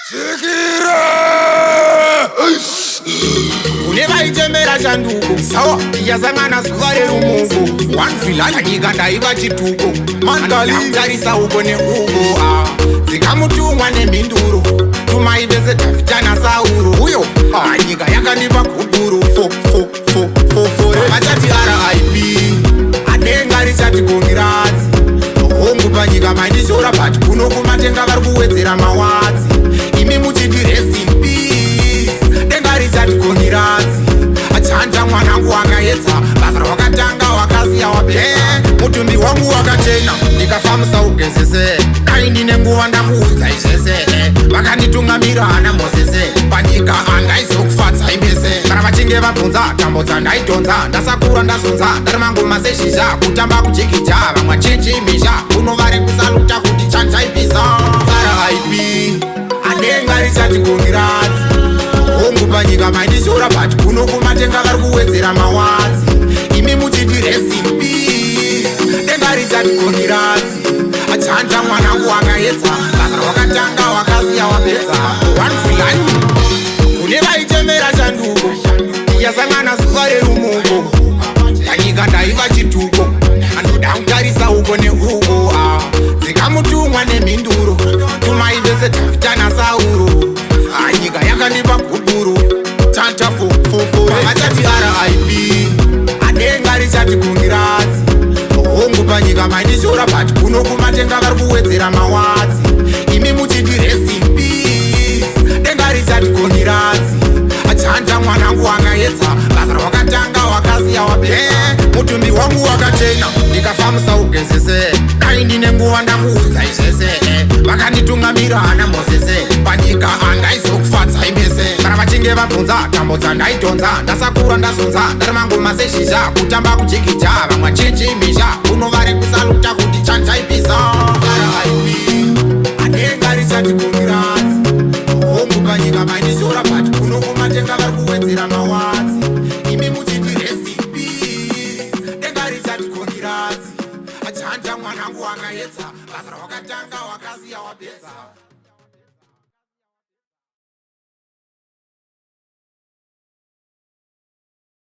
Svikiro Kune vaitemera chanduko sawa iyazangana zuva rerumungu wanfilana nyika ndaiva chituko mangalintarisa uko neuko dzikamutumwa nemhinduro tumai vese tafitana sauro uyo nyika yakandipa guguru vachati R.I.P adenga richati kongiradzi hongu panyika maindishora but kuno kumatenga vari kuwedzera mawadzi imi muchiti rest in peace denga richati kongiradzi achanja mwanangu wakaedza basa rawakatanga wakasiya mutumbi wangu wakachena ndikafambisa ugezese dai ndine nguva ndakuudza izvese vakanditungamira ana mozese panyika angaizokufadza imbese kana vachinge vabvunza tambo dzandaidhonza ndasakura ndazonza ndari mangoma sezhizha kutamba kujikija vamwe chinchimisha unovari kusaluta kuti chanjaipisa R.I.P adenga richati kongiradzi hongu panyika maindishora but kuno kumatenga vari kuwedzera mawadzi imi muchiti rest in peace denga richati kongiradzi achanja mwanangu wakaedza basa rawakatanga wakasiya wapedza wanfilani kune vaitemera chanduko iyazangana zuva rerumungu panyika ndaiva chituko anoda kutarisa uko neuko dzikamutumwa nemhinduro tumai vese tafitana sauro nyika yakandipa guguru chanter vachati R.I.P adenga richati kongiradzi hongu panyika maindishora but kuno kumatenga vari kuwedzera mawadzi imi muchiti rest in peace denga richati kongiradzi achanja mwanangu wakaedza basa rawakatanga wakasiya wapedza mutumbi wangu wakachena ndikafambisa ugezese dai ndine nguva ndakuudza izvese vakanditungamira ana mozese panyika angaizokufadza imbese kana vachinge vabvunza tambo dzandaidhonza ndasakura ndazonza ndari mangoma sezhizha kutamba kujikija vamwe chinchimisha unovari kusaluta kuti chanjaipisa R.I.P adenga richati kongiradzi hongu panyika maindishora but kuno kumatenga vari kuwedzera mawadzi imi muchiti rest in peace denga richati kongiradzi achanja mwanangu wakaedza basa rawakatanga wakasiya wapedza